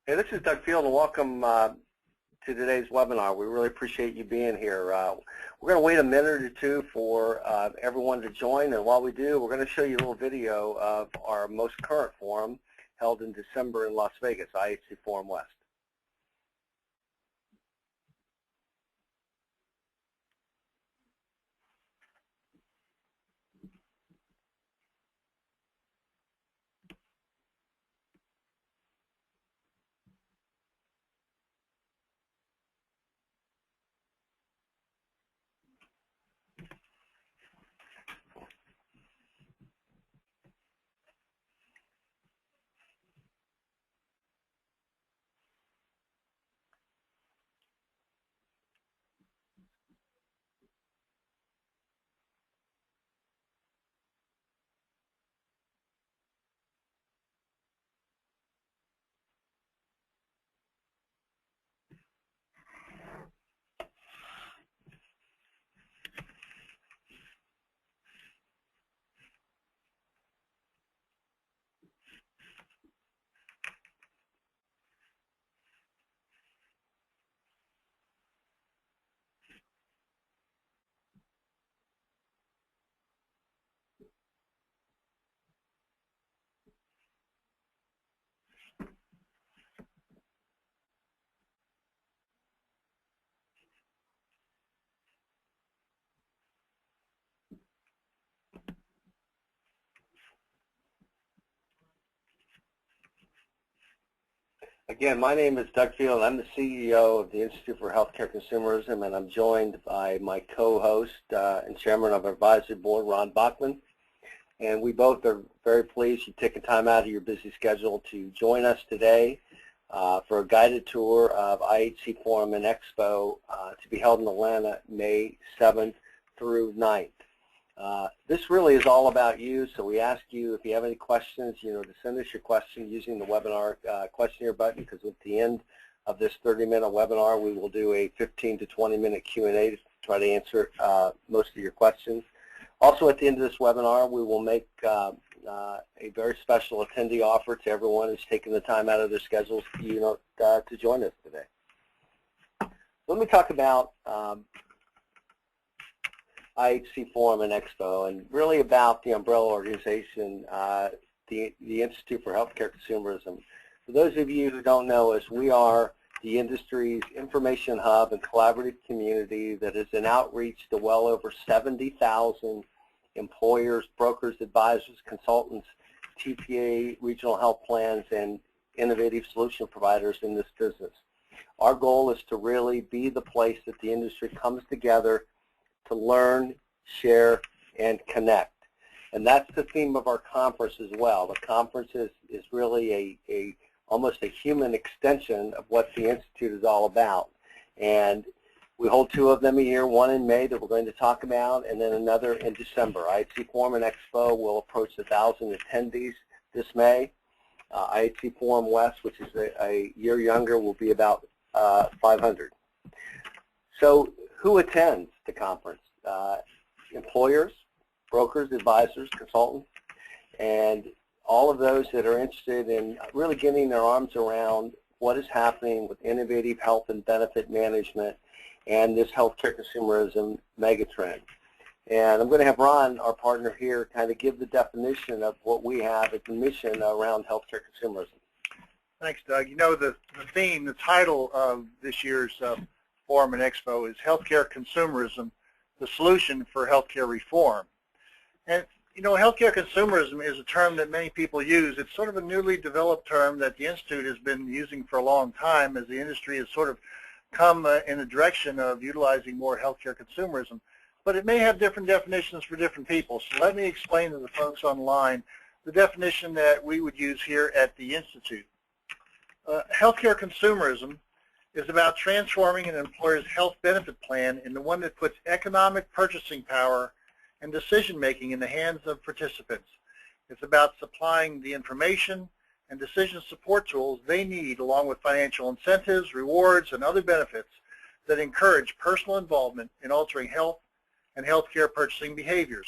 Hey, this is Doug Field, and welcome to today's webinar. We really appreciate you being here. We're going to wait a minute or two for everyone to join, and while we do, we're going to show you a little video of our most current forum held in December in Las Vegas, IHC FORUM West. Again, my name is Doug Field. I'm the CEO of the Institute for Healthcare Consumerism, and I'm joined by my co-host and chairman of our advisory board, Ron Bachman. And we both are very pleased you've taken time out of your busy schedule to join us today for a guided tour of IHC FORUM Expo to be held in Atlanta May 7th through 9th. This really is all about you, so we ask you if you have any questions, to send us your question using the webinar questionnaire button, because at the end of this 30-minute webinar, we will do a 15 to 20-minute Q&A to try to answer most of your questions. Also, at the end of this webinar, we will make a very special attendee offer to everyone who's taken the time out of their schedules to join us today. Let me talk about IHC FORUM Expo, and really about the umbrella organization, the Institute for Healthcare Consumerism. For those of you who don't know us, we are the industry's information hub and collaborative community that is an outreach to well over 70,000 employers, brokers, advisors, consultants, TPA, regional health plans, and innovative solution providers in this business. Our goal is to really be the place that the industry comes together to learn, share, and connect. And that's the theme of our conference as well. The conference is really almost a human extension of what the Institute is all about. And we hold two of them a year, one in May that we're going to talk about, and then another in December. IHC FORUM Expo will approach 1,000 attendees this May. IHC FORUM West, which is a year younger, will be about 500. So who attends the conference? Employers, brokers, advisors, consultants, and all of those that are interested in really getting their arms around what is happening with innovative health and benefit management and this healthcare consumerism megatrend. And I'm going to have Ron, our partner here, kind of give the definition of what we have as a mission around healthcare consumerism. Thanks, Doug. The theme, the title of this year's Forum and Expo is Healthcare Consumerism, the Solution for Healthcare Reform. And, healthcare consumerism is a term that many people use. It's sort of a newly developed term that the Institute has been using for a long time as the industry has sort of come in the direction of utilizing more healthcare consumerism. But it may have different definitions for different people. So let me explain to the folks online the definition that we would use here at the Institute. Healthcare consumerism is about transforming an employer's health benefit plan into one that puts economic purchasing power and decision-making in the hands of participants. It's about supplying the information and decision support tools they need, along with financial incentives, rewards, and other benefits that encourage personal involvement in altering health and healthcare purchasing behaviors.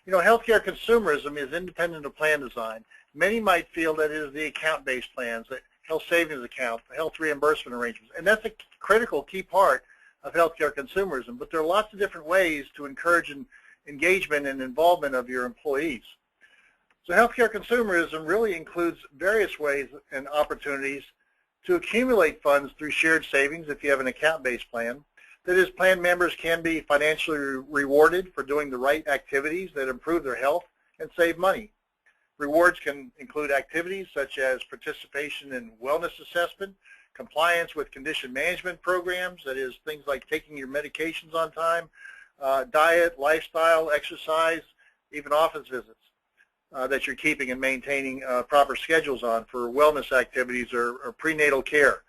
Healthcare consumerism is independent of plan design. Many might feel that it is the account-based plans, health savings accounts, the health reimbursement arrangements. And that's a critical key part of healthcare consumerism. But there are lots of different ways to encourage engagement and involvement of your employees. So healthcare consumerism really includes various ways and opportunities to accumulate funds through shared savings if you have an account-based plan. That is, plan members can be financially rewarded for doing the right activities that improve their health and save money. Rewards can include activities such as participation in wellness assessment, compliance with condition management programs, that is, things like taking your medications on time, diet, lifestyle, exercise, even office visits that you're keeping and maintaining proper schedules on for wellness activities or prenatal care.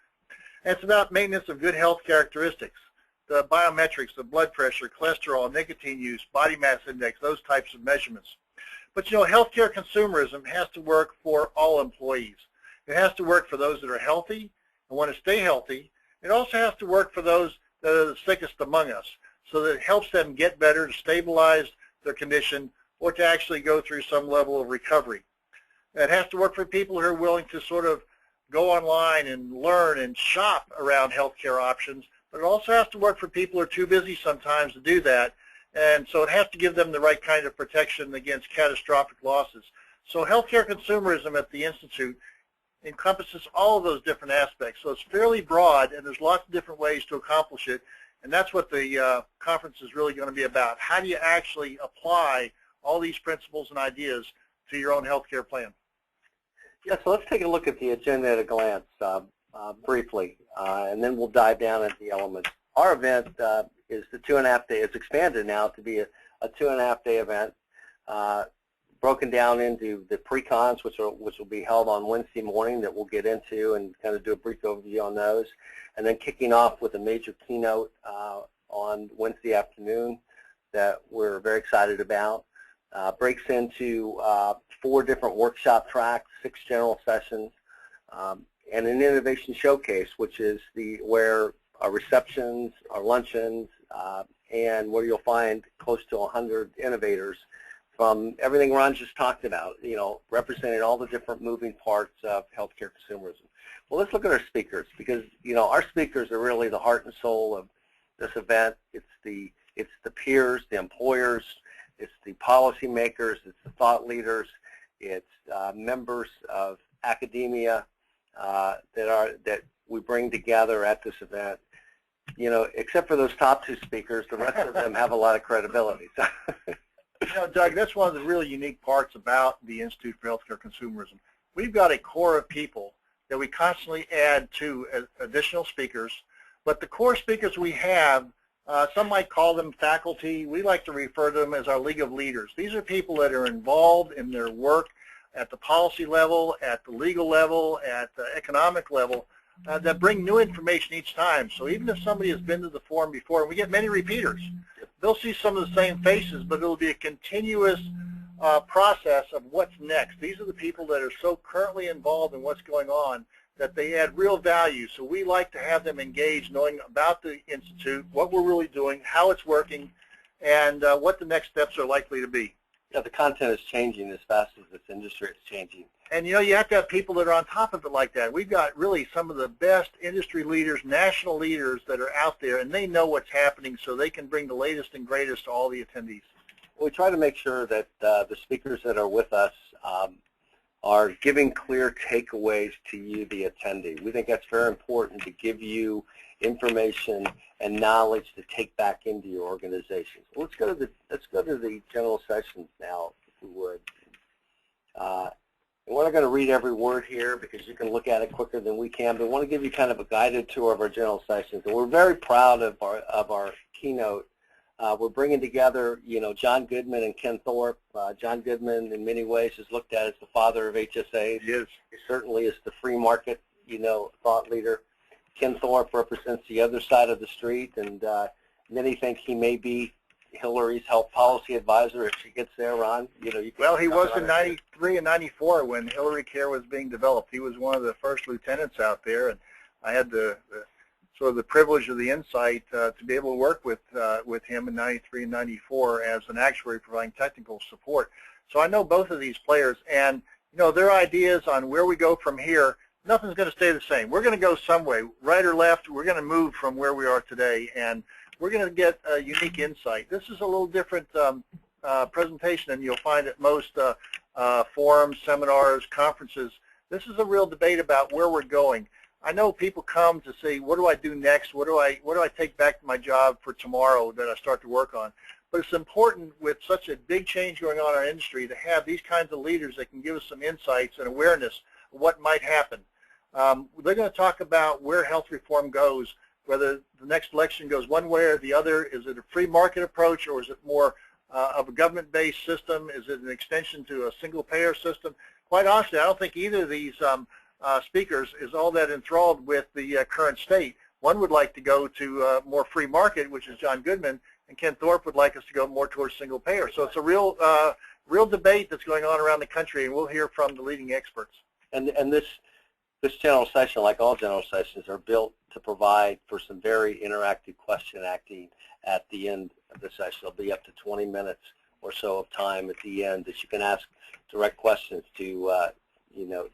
And it's about maintenance of good health characteristics, the biometrics, the blood pressure, cholesterol, nicotine use, body mass index, those types of measurements. But you know, healthcare consumerism has to work for all employees. It has to work for those that are healthy and want to stay healthy. It also has to work for those that are the sickest among us, so that it helps them get better, to stabilize their condition, or to actually go through some level of recovery. It has to work for people who are willing to sort of go online and learn and shop around healthcare options, but it also has to work for people who are too busy sometimes to do that, and so it has to give them the right kind of protection against catastrophic losses. So healthcare consumerism at the Institute encompasses all of those different aspects. So it's fairly broad, and there's lots of different ways to accomplish it, and that's what the conference is really going to be about. How do you actually apply all these principles and ideas to your own healthcare plan? Yeah, so let's take a look at the agenda at a glance briefly, and then we'll dive down into the elements. Our event is the 2.5 day. It's expanded now to be a 2.5 day event, broken down into the pre-cons, which will be held on Wednesday morning, that we'll get into and kind of do a brief overview on those, and then kicking off with a major keynote on Wednesday afternoon that we're very excited about. Breaks into 4 different workshop tracks, 6 general sessions, and an innovation showcase, which is where our receptions, our luncheons, and where you'll find close to 100 innovators from everything Ron just talked about, you know, representing all the different moving parts of healthcare consumerism. Well, let's look at our speakers, because, you know, our speakers are really the heart and soul of this event. It's the peers, the employers, it's the policymakers, it's the thought leaders, it's members of academia that we bring together at this event. You know, except for those top 2 speakers, the rest of them have a lot of credibility. You know, Doug, that's one of the really unique parts about the Institute for Healthcare Consumerism. We've got a core of people that we constantly add to as additional speakers, but the core speakers we have, some might call them faculty. We like to refer to them as our League of Leaders. These are people that are involved in their work at the policy level, at the legal level, at the economic level, that bring new information each time. So even if somebody has been to the forum before, and we get many repeaters, they'll see some of the same faces, but it'll be a continuous process of what's next. These are the people that are so currently involved in what's going on that they add real value. So we like to have them engaged, knowing about the Institute, what we're really doing, how it's working, and what the next steps are likely to be. Yeah, the content is changing as fast as this industry is changing. And, you know, you have to have people that are on top of it like that. We've got really some of the best industry leaders, national leaders that are out there, and they know what's happening, so they can bring the latest and greatest to all the attendees. We try to make sure that the speakers that are with us are giving clear takeaways to you, the attendee. We think that's very important, to give you information and knowledge to take back into your organization. So let's go to the general sessions now, if we would. We're not going to read every word here because you can look at it quicker than we can, but we want to give you kind of a guided tour of our general sessions. And we're very proud of our keynote. We're bringing together, you know, John Goodman and Ken Thorpe. John Goodman, in many ways, is looked at as the father of HSAs. He is. He certainly is the free market, you know, thought leader. Ken Thorpe represents the other side of the street, and many think he may be Hillary's health policy advisor if she gets there, Ron. You know, well, he was in 93 and 94 when Hillary Care was being developed. He was one of the first lieutenants out there, and I had the sort of the privilege of the insight to be able to work with him in 93 and 94 as an actuary providing technical support. So I know both of these players, and you know, their ideas on where we go from here, nothing's going to stay the same. We're going to go some way, right or left. We're going to move from where we are today, and we're going to get a unique insight. This is a little different presentation than you'll find at most forums, seminars, conferences. This is a real debate about where we're going. I know people come to say, what do I do next? What do I take back to my job for tomorrow that I start to work on? But it's important with such a big change going on in our industry to have these kinds of leaders that can give us some insights and awareness of what might happen. They're going to talk about where health reform goes, whether the next election goes one way or the other. Is it a free market approach, or is it more of a government-based system? Is it an extension to a single-payer system? Quite honestly, I don't think either of these speakers is all that enthralled with the current state. One would like to go to more free market, which is John Goodman, and Ken Thorpe would like us to go more towards single payer. So it's a real debate that's going on around the country, and we'll hear from the leading experts. And this general session, like all general sessions, are built to provide for some very interactive question asking at the end of the session. There'll be up to 20 minutes or so of time at the end that you can ask direct questions to, to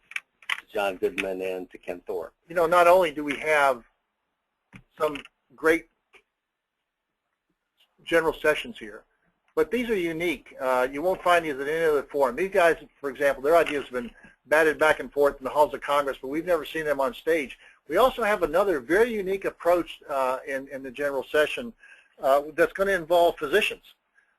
John Goodman and to Ken Thorpe. You know, not only do we have some great general sessions here, but these are unique. You won't find these at any other forum. These guys, for example, their ideas have been batted back and forth in the halls of Congress, but we've never seen them on stage. We also have another very unique approach in the general session that's going to involve physicians,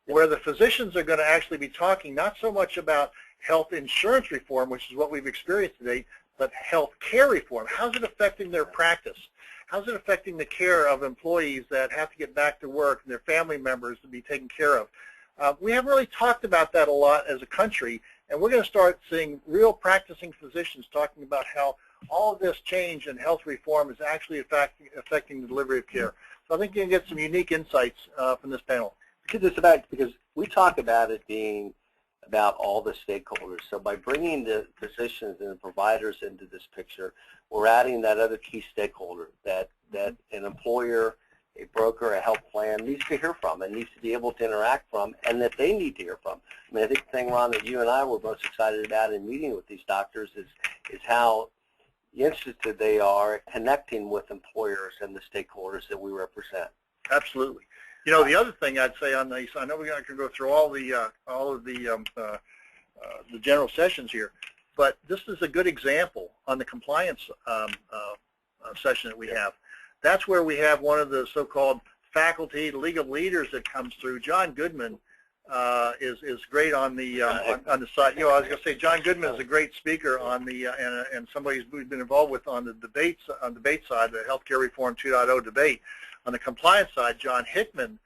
where the physicians are going to actually be talking not so much about health insurance reform, which is what we've experienced today, but health care reform. How's it affecting their practice? How's it affecting the care of employees that have to get back to work and their family members to be taken care of? We haven't really talked about that a lot as a country, and we're going to start seeing real practicing physicians talking about how all of this change in health reform is actually affecting the delivery of care. So I think you can get some unique insights from this panel. Because we talk about it being about all the stakeholders. So by bringing the physicians and the providers into this picture, we're adding that other key stakeholder that an employer, a broker, a health plan needs to hear from and needs to be able to interact from, and that they need to hear from. I mean, I think the thing, Ron, that you and I were most excited about in meeting with these doctors is how interested they are at connecting with employers and the stakeholders that we represent. Absolutely. You know, the other thing I'd say on these, I know we're not going to go through all of the general sessions here, but this is a good example on the compliance session that we have. That's where we have one of the so-called faculty legal leaders that comes through. John Goodman is great on the side. You know, I was going to say John Goodman is a great speaker on the and somebody who's been involved with on the debate side, the Healthcare Reform 2.0 debate. On the compliance side, John Hickman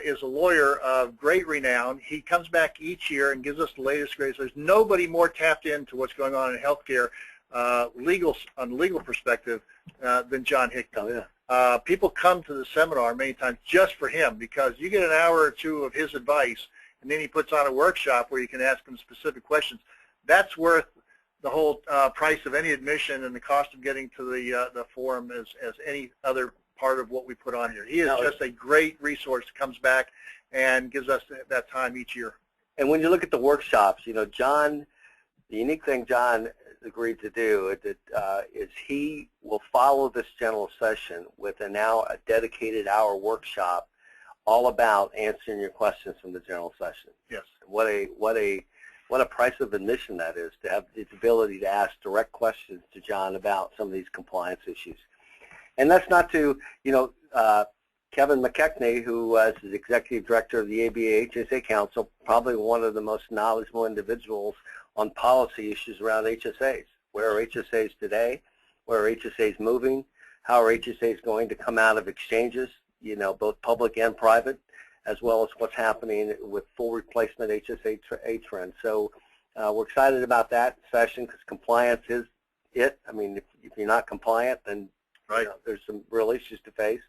is a lawyer of great renown. He comes back each year and gives us the latest grades. There's nobody more tapped into what's going on in healthcare, on the legal perspective, than John Hickman. Oh, yeah. People come to the seminar many times just for him because you get an hour or two of his advice, and then he puts on a workshop where you can ask him specific questions. That's worth the whole price of any admission and the cost of getting to the forum as any other part of what we put on here. He is just a great resource that comes back and gives us that time each year. And when you look at the workshops, you know, John, the unique thing John agreed to do is he will follow this general session with a dedicated hour workshop all about answering your questions from the general session. Yes. What a price of admission that is, to have the ability to ask direct questions to John about some of these compliance issues. And that's not to, you know, Kevin McKechnie, who was the executive director of the ABA HSA Council, probably one of the most knowledgeable individuals on policy issues around HSAs. Where are HSAs today? Where are HSAs moving? How are HSAs going to come out of exchanges, you know, both public and private, as well as what's happening with full replacement HSA trends. So we're excited about that session because compliance is it. I mean, if you're not compliant, then right. You know, there's some real issues to face.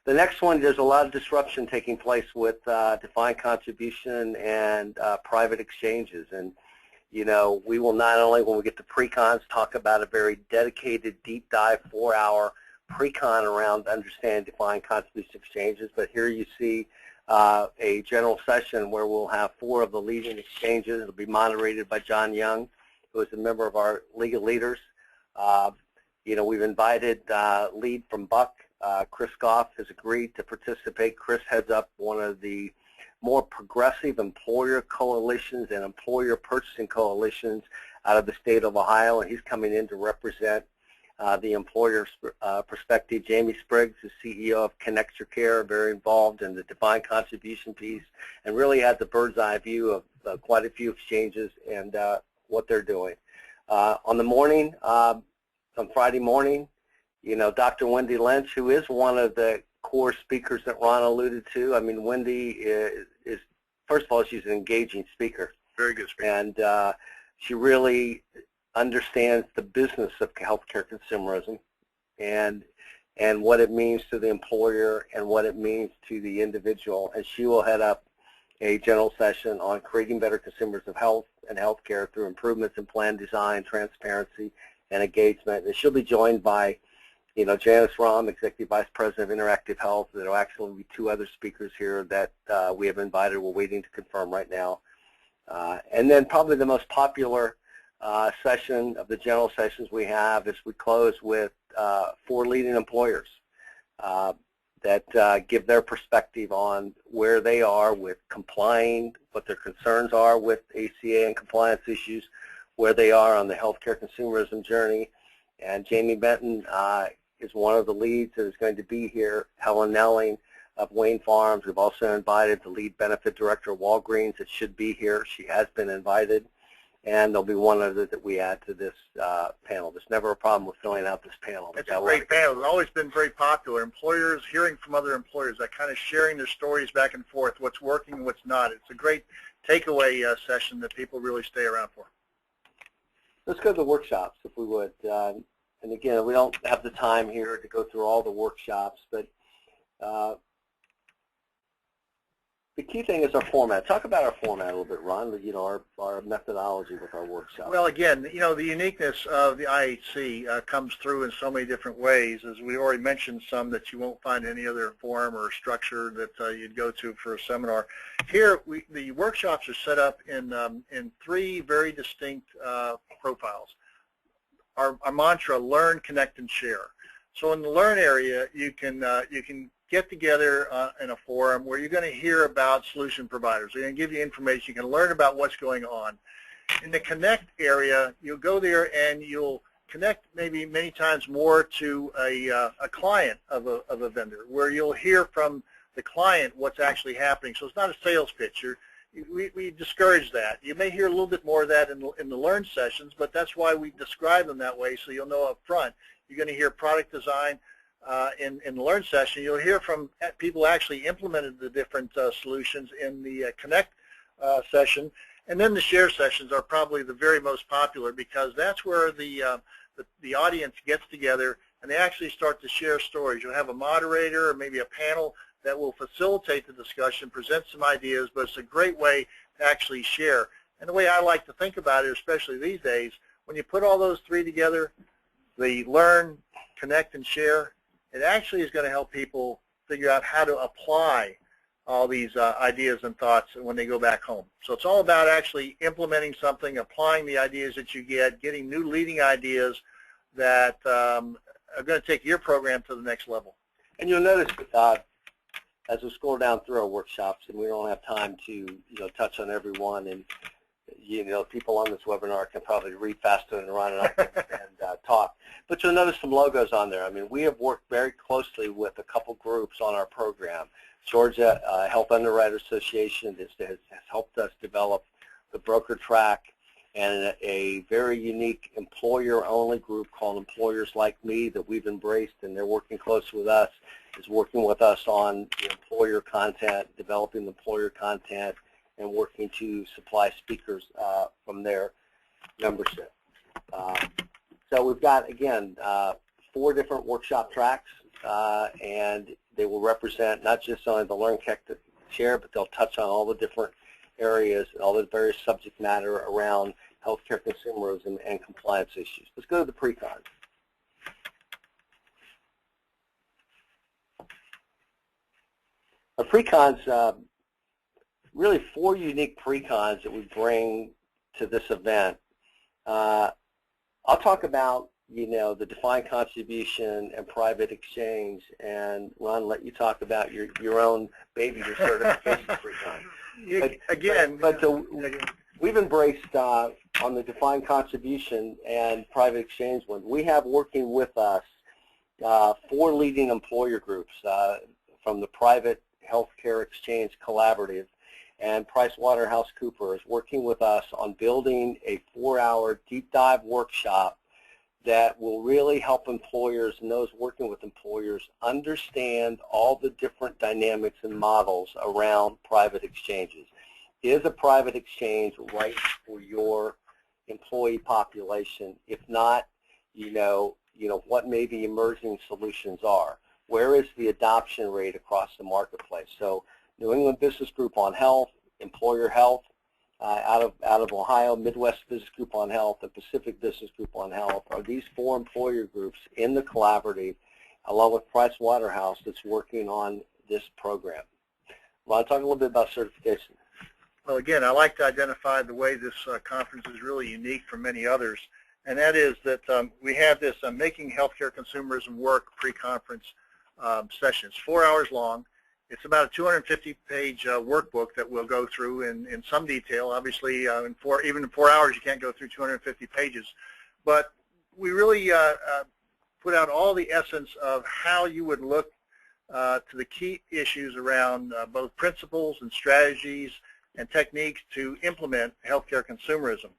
The next one, there's a lot of disruption taking place with defined contribution and private exchanges. And, you know, we will not only, when we get to pre-cons, talk about a very dedicated, deep dive, 4-hour pre-con around understanding defined contribution exchanges, but here you see a general session where we'll have 4 of the leading exchanges. It'll be moderated by John Young, who is a member of our League of Leaders. We've invited lead from Buck. Chris Goff has agreed to participate. Chris heads up one of the more progressive employer coalitions and employer purchasing coalitions out of the state of Ohio, and he's coming in to represent the employer's perspective. Jamie Spriggs is CEO of Connect Your Care, very involved in the defined contribution piece, and really has a bird's eye view of quite a few exchanges and what they're doing. On the morning, on Friday morning, Dr. Wendy Lynch, who is one of the core speakers that Ron alluded to. I mean, Wendy is first of all, she's an engaging speaker. Very good speaker. And she really understands the business of healthcare consumerism and what it means to the employer and what it means to the individual. And she will head up a general session on creating better consumers of health and healthcare through improvements in plan design, transparency, and engagement. And she'll be joined by Janice Rahm, Executive Vice President of Interactive Health. There will actually be two other speakers here that we have invited. We're waiting to confirm right now. And then probably the most popular session of the general sessions we have is we close with 4 leading employers that give their perspective on where they are with complying, what their concerns are with ACA and compliance issues, where they are on the healthcare consumerism journey. And Jamie Benton is one of the leads that is going to be here. Helen Nelling of Wayne Farms. We've also invited the lead benefit director of Walgreens that should be here. She has been invited. And there'll be one other that we add to this panel. There's never a problem with filling out this panel. It's a great panel. It's always been very popular. Employers hearing from other employers, that kind of sharing their stories back and forth, what's working and what's not. It's a great takeaway session that people really stay around for. Let's go to the workshops, if we would. And again, we don't have the time here to go through all the workshops, but the key thing is our format. Talk about our format a little bit, Ron, our methodology with our workshops. Well, again, the uniqueness of the IHC comes through in so many different ways. As we already mentioned, some that you won't find any other forum or structure that you'd go to for a seminar. Here, the workshops are set up in 3 very distinct profiles. Our mantra: learn, connect, and share. So in the learn area, you can get together in a forum where you're going to hear about solution providers. They're going to give you information. You can learn about what's going on. In the connect area, you'll go there and you'll connect maybe many times more to a client of a vendor, where you'll hear from the client what's actually happening. So it's not a sales pitch. We discourage that. You may hear a little bit more of that in the learn sessions, but that's why we describe them that way, so you'll know up front. You're going to hear product design in the learn session. You'll hear from people who actually implemented the different solutions in the connect session. And then the share sessions are probably the very most popular, because that's where the audience gets together and they actually start to share stories. You'll have a moderator or maybe a panel that will facilitate the discussion, present some ideas, but it's a great way to actually share. And the way I like to think about it, especially these days, when you put all those 3 together, the learn, connect, and share, it actually is going to help people figure out how to apply all these ideas and thoughts when they go back home. So it's all about actually implementing something, applying the ideas that you get, getting new leading ideas that are going to take your program to the next level. And you'll notice as we scroll down through our workshops, and we don't have time to touch on every one, and people on this webinar can probably read faster than Ron and I and talk. But you'll notice some logos on there. I mean, we have worked very closely with a couple groups on our program. Georgia Health Underwriter Association has helped us develop the broker track, and a very unique employer-only group called Employers Like Me that we've embraced, and they're working close with us, is working with us on the employer content, developing the employer content, and working to supply speakers from their membership. So we've got, again, 4 different workshop tracks, and they will represent not just only the learn, connect, share, but they'll touch on all the different areas, all the various subject matter around healthcare consumerism and compliance issues. Let's go to the pre-cons. Our pre-cons, really 4 unique pre-cons that we bring to this event. I'll talk about the defined contribution and private exchange, and Ron, let you talk about your own baby, your certification pre-con. We've embraced on the defined contribution and private exchange one. We have working with us 4 leading employer groups from the Private Healthcare Exchange Collaborative, and PricewaterhouseCoopers is working with us on building a 4-hour deep dive workshop that will really help employers and those working with employers understand all the different dynamics and models around private exchanges. Is a private exchange right for your employee population? If not, what maybe emerging solutions are. Where is the adoption rate across the marketplace? So New England Business Group on Health, Employer Health, out of Ohio, Midwest Business Group on Health, the Pacific Business Group on Health are these 4 employer groups in the collaborative, along with Pricewaterhouse, that's working on this program. Ron, talk a little bit about certification. Well, again, I like to identify the way this conference is really unique from many others, and that is that we have this Making Healthcare Consumerism Work pre-conference session. It's 4 hours long. It's about a 250-page workbook that we'll go through in some detail. Obviously, even in 4 hours, you can't go through 250 pages. But we really put out all the essence of how you would look to the key issues around both principles and strategies and techniques to implement healthcare consumerism.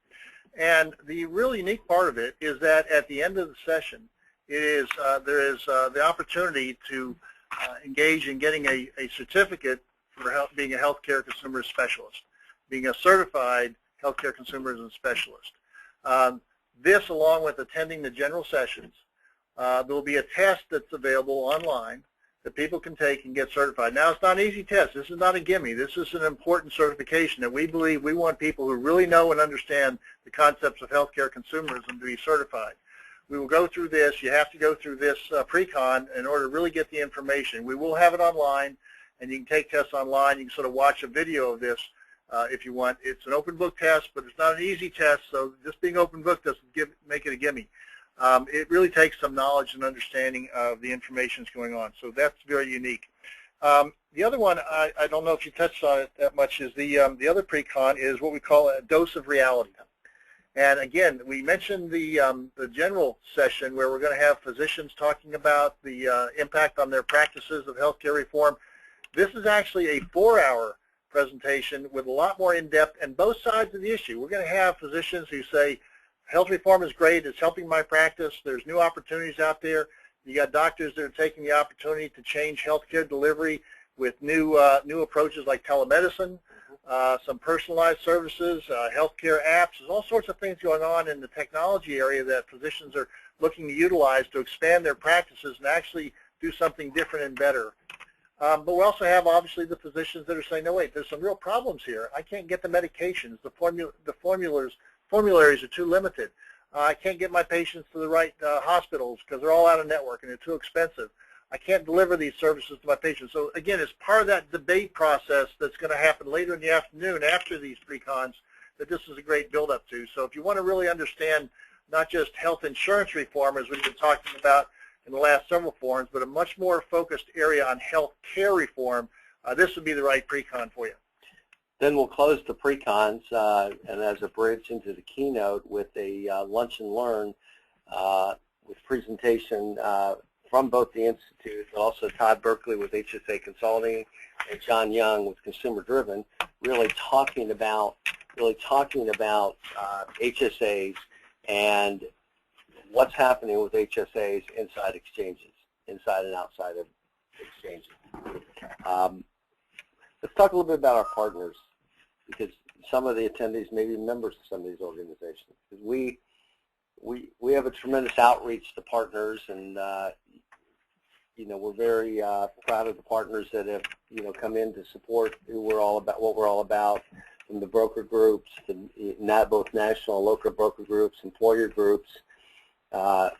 And the really unique part of it is that at the end of the session, there is the opportunity to engage in getting a certificate for being a healthcare consumerist specialist, being a certified healthcare consumerism specialist. This, along with attending the general sessions, there will be a test that's available online that people can take and get certified. Now, it's not an easy test. This is not a gimme. This is an important certification that we believe we want people who really know and understand the concepts of healthcare consumerism to be certified. We will go through this. You have to go through this pre-con in order to really get the information. We will have it online, and you can take tests online. You can sort of watch a video of this if you want. It's an open book test, but it's not an easy test, so just being open book doesn't make it a gimme. It really takes some knowledge and understanding of the information that's going on, so that's very unique. The other one, I don't know if you touched on it that much, is the other pre-con is what we call a dose of reality. And again, we mentioned the general session where we're going to have physicians talking about the impact on their practices of healthcare reform. This is actually a 4-hour presentation with a lot more in-depth and both sides of the issue. We're going to have physicians who say, health reform is great, it's helping my practice, there's new opportunities out there. You got doctors that are taking the opportunity to change healthcare delivery with new approaches like telemedicine, some personalized services, healthcare apps. There's all sorts of things going on in the technology area that physicians are looking to utilize to expand their practices and actually do something different and better. But we also have, obviously, the physicians that are saying, no, wait, there's some real problems here. I can't get the medications. The formularies are too limited. I can't get my patients to the right hospitals because they're all out of network and they're too expensive. I can't deliver these services to my patients. So again, it's part of that debate process that's going to happen later in the afternoon after these pre-cons that this is a great build-up to. So if you want to really understand not just health insurance reform, as we've been talking about in the last several forums, but a much more focused area on health care reform, this would be the right pre-con for you. Then we'll close the pre-cons and as a bridge into the keynote with a lunch and learn with presentation from both the Institute, but also Todd Berkeley with HSA Consulting and John Young with Consumer Driven, really talking about HSAs and what's happening with HSAs inside exchanges, inside and outside of exchanges. Let's talk a little bit about our partners, because some of the attendees may be members of some of these organizations. We have a tremendous outreach to partners, and we're very proud of the partners that have come in to support who we're all about, what we're all about, from the broker groups to both national and local broker groups, employer groups,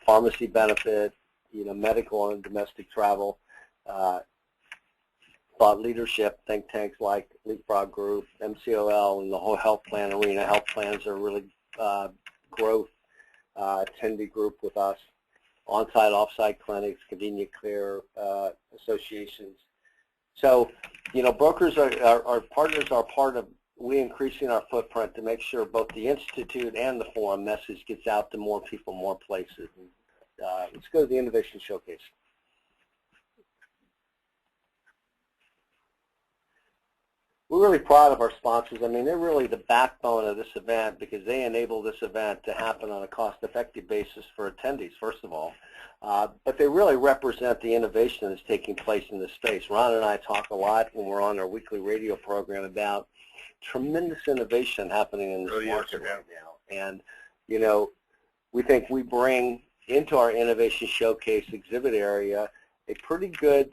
pharmacy benefit, medical and domestic travel, thought leadership, think tanks like Leapfrog Group, MCOL, and the whole health plan arena. Health plans are really growth attendee group with us, on-site, off-site clinics, convenient care associations. So, you know, brokers our partners are part of we increasing our footprint to make sure both the Institute and the forum message gets out to more people, more places. Let's go to the Innovation Showcase. We're really proud of our sponsors. I mean, they're really the backbone of this event because they enable this event to happen on a cost-effective basis for attendees, first of all. But they really represent the innovation that's taking place in this space. Ron and I talk a lot when we're on our weekly radio program about tremendous innovation happening in this market right now. And, you know, we think we bring into our Innovation Showcase exhibit area a pretty good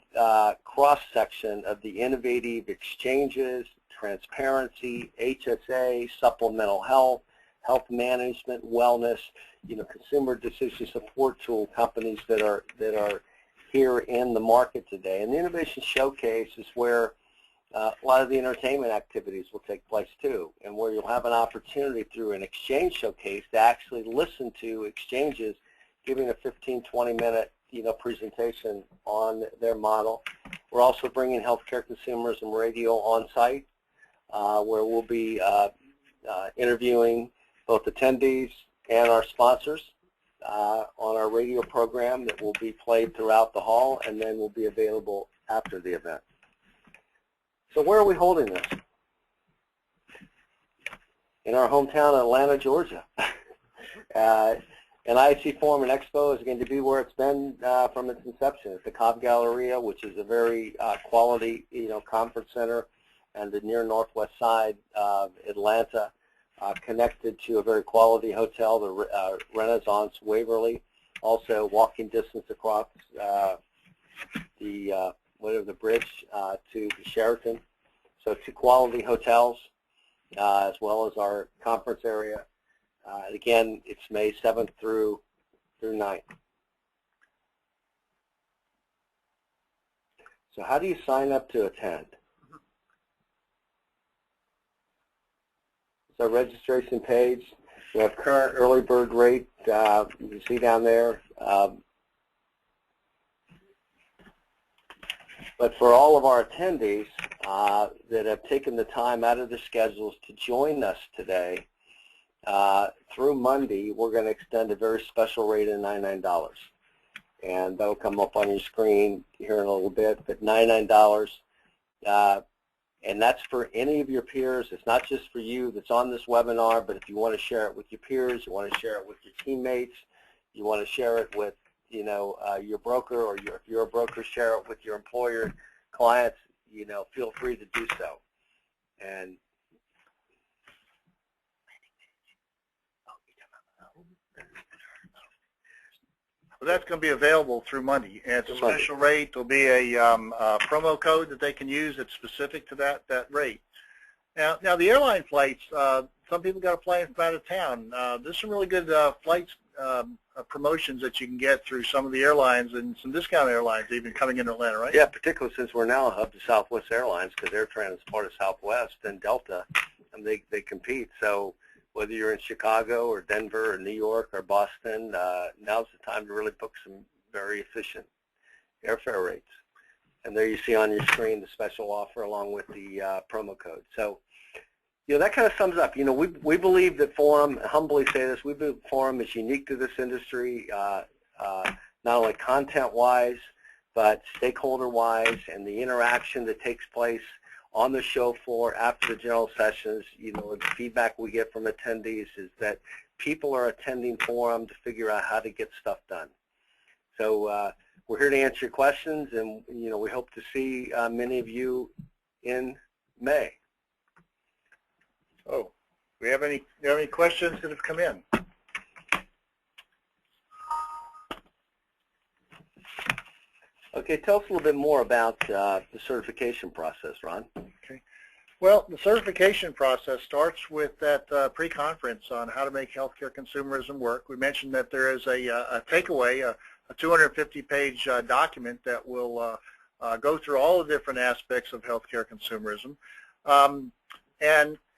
cross-section of the innovative exchanges, transparency, HSA, supplemental health, health management, wellness, you know, consumer decision support tool companies that are here in the market today. And the Innovation Showcase is where a lot of the entertainment activities will take place too, and where you'll have an opportunity through an exchange showcase to actually listen to exchanges giving a 15-20 minute presentation on their model. We're also bringing healthcare consumerism radio on site, where we'll be interviewing both attendees and our sponsors on our radio program that will be played throughout the hall and then will be available after the event. So where are we holding this? In our hometown, Atlanta, Georgia. And IHC FORUM Expo is going to be where it's been from its inception. It's the Cobb Galleria, which is a very quality, conference center, and the near northwest side of Atlanta, connected to a very quality hotel, the Renaissance Waverly. Also, walking distance across the bridge to the Sheraton. So 2 quality hotels, as well as our conference area. Again, it's May 7th through 9th. So how do you sign up to attend? It's our registration page. We have current early bird rate. You can see down there. But for all of our attendees that have taken the time out of their schedules to join us today, through Monday, we're going to extend a very special rate of $99. And that'll come up on your screen here in a little bit, but $99. And that's for any of your peers. It's not just for you that's on this webinar, but if you want to share it with your peers, you want to share it with your teammates, you want to share it with your broker, or if you're a broker, share it with your employer, clients, feel free to do so. And so that's going to be available through Monday. And it's a special rate. There'll be a promo code that they can use that's specific to that rate. Now the airline flights, some people got to fly from out of town. There's some really good flights promotions that you can get through some of the airlines, and some discount airlines even coming into Atlanta, right? Yeah, particularly since we're now a hub to Southwest Airlines, because AirTran is part of Southwest and Delta, and they compete. So whether you're in Chicago or Denver or New York or Boston, now's the time to really book some very efficient airfare rates. And there you see on your screen the special offer along with the promo code. So, that kind of sums up. We believe that Forum, humbly say this, we believe Forum is unique to this industry, not only content-wise, but stakeholder-wise, and the interaction that takes place on the show floor after the general sessions. The feedback we get from attendees is that people are attending Forum to figure out how to get stuff done. So we're here to answer your questions, and we hope to see many of you in May. Oh, do you have any questions that have come in? Okay, tell us a little bit more about the certification process, Ron. Okay. Well, the certification process starts with that pre-conference on how to make healthcare consumerism work. We mentioned that there is a takeaway, a 250-page document that will go through all the different aspects of healthcare consumerism.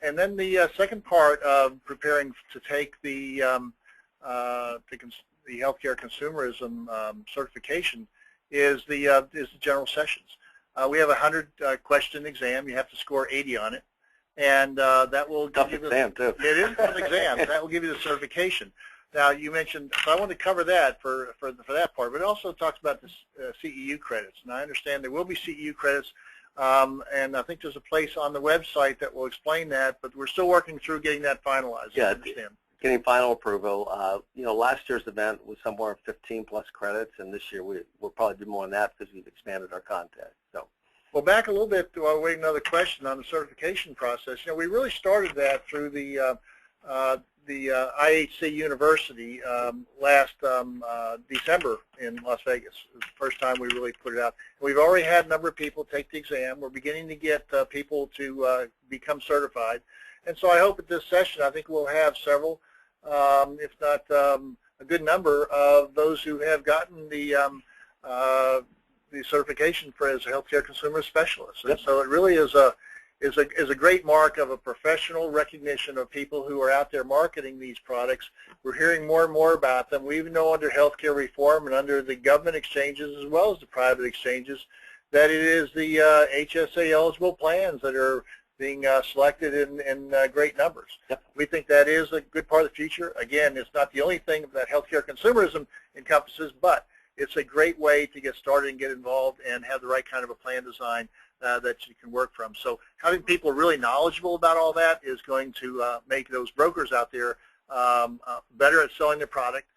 And then the second part of preparing to take the the healthcare consumerism certification is the general sessions. We have a 100-question exam. You have to score 80 on it, and that will give you the exam too. It is a tough exam. That will give you the certification. Now you mentioned, so I want to cover that for that part, but it also talks about the CEU credits. And I understand there will be CEU credits, and I think there's a place on the website that will explain that, but we're still working through getting that finalized. Yeah, I understand. Getting final approval. Last year's event was somewhere 15 plus credits, and this year we'll probably do more than that because we've expanded our content. So. Well, back a little bit while waiting another question on the certification process. We really started that through the IHC University last December in Las Vegas. It was the first time we really put it out. We've already had a number of people take the exam. We're beginning to get people to become certified. And so I hope at this session, I think we'll have several, if not a good number of those who have gotten the certification for as a healthcare consumer specialist. And so it really is a great mark of a professional recognition of people who are out there marketing these products. We're hearing more and more about them. We even know under healthcare reform and under the government exchanges as well as the private exchanges that it is the HSA eligible plans that are being selected in great numbers. Yep. We think that is a good part of the future. Again, it's not the only thing that healthcare consumerism encompasses, but it's a great way to get started and get involved and have the right kind of a plan design that you can work from. So having people really knowledgeable about all that is going to make those brokers out there better at selling their product.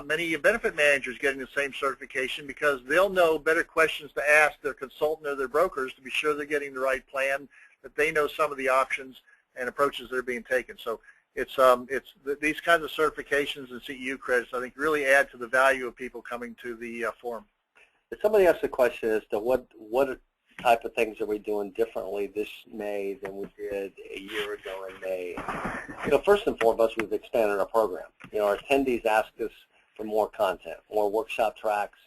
Many benefit managers getting the same certification because they'll know better questions to ask their consultant or their brokers to be sure they're getting the right plan, that they know some of the options and approaches that are being taken. So it's these kinds of certifications and CEU credits, I think, really add to the value of people coming to the forum. If somebody asked the question as to what type of things are we doing differently this May than we did a year ago in May, first and foremost, we've expanded our program. Our attendees ask us for more content, more workshop tracks,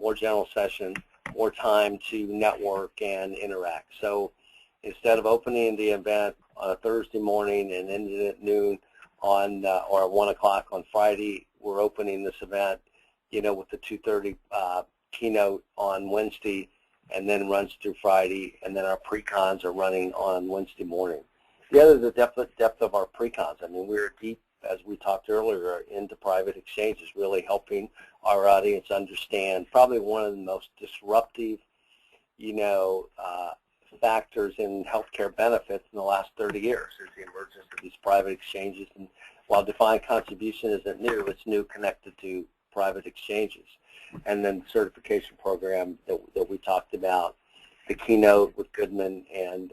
more general sessions, more time to network and interact. So instead of opening the event on a Thursday morning and ending at noon or at 1 o'clock on Friday, we're opening this event, with the 2:30 keynote on Wednesday, and then runs through Friday, and then our pre-cons are running on Wednesday morning. The other, the depth of our pre-cons. I mean, we're deep, as we talked earlier, into private exchanges, really helping our audience understand probably one of the most disruptive, factors in healthcare benefits in the last 30 years is the emergence of these private exchanges. And while defined contribution isn't new, it's new connected to private exchanges. And then the certification program that we talked about, the keynote with Goodman and,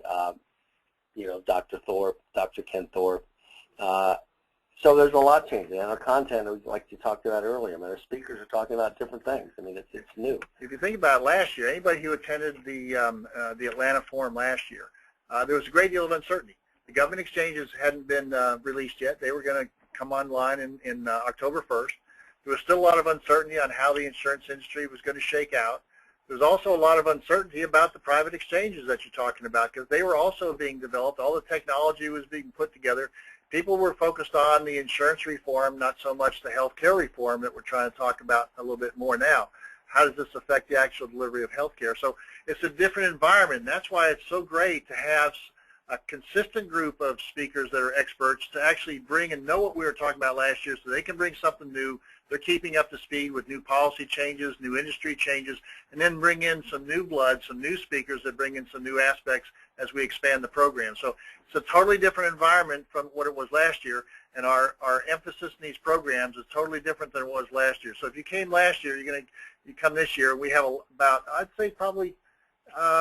Dr. Ken Thorpe. So there's a lot changing. And our content, like you talked about earlier, our speakers are talking about different things. I mean, it's new. If you think about last year, anybody who attended the Atlanta Forum last year, there was a great deal of uncertainty. The government exchanges hadn't been released yet. They were going to come online in October 1st. There was still a lot of uncertainty on how the insurance industry was going to shake out. There's also a lot of uncertainty about the private exchanges that you're talking about because they were also being developed. All the technology was being put together. People were focused on the insurance reform, not so much the healthcare reform that we're trying to talk about a little bit more now. How does this affect the actual delivery of healthcare? So it's a different environment. And that's why it's so great to have a consistent group of speakers that are experts to actually bring and know what we were talking about last year so they can bring something new. They're keeping up to speed with new policy changes, new industry changes, and then bring in some new blood, some new speakers that bring in some new aspects as we expand the program. So it's a totally different environment from what it was last year, and our emphasis in these programs is totally different than it was last year. So if you came last year, you come this year, we have about, I'd say probably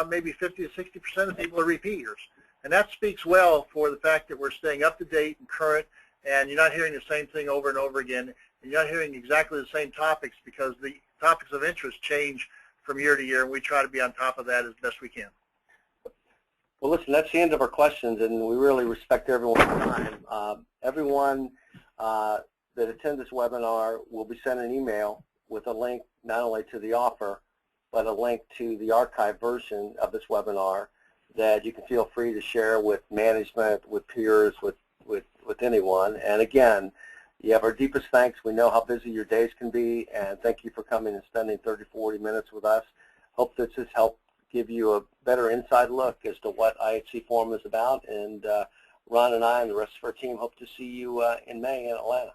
maybe 50 to 60% of people are repeaters. And that speaks well for the fact that we're staying up to date and current, and you're not hearing the same thing over and over again, and you're not hearing exactly the same topics because the topics of interest change from year to year, and we try to be on top of that as best we can. Well, listen, that's the end of our questions, and we really respect everyone's time. Everyone that attends this webinar will be sent an email with a link not only to the offer, but a link to the archived version of this webinar that you can feel free to share with management, with peers, with anyone. And again, You have our deepest thanks. We know how busy your days can be, and thank you for coming and spending 30, 40 minutes with us. Hope this has helped give you a better inside look as to what IHC Forum is about, and Ron and I and the rest of our team hope to see you in May in Atlanta.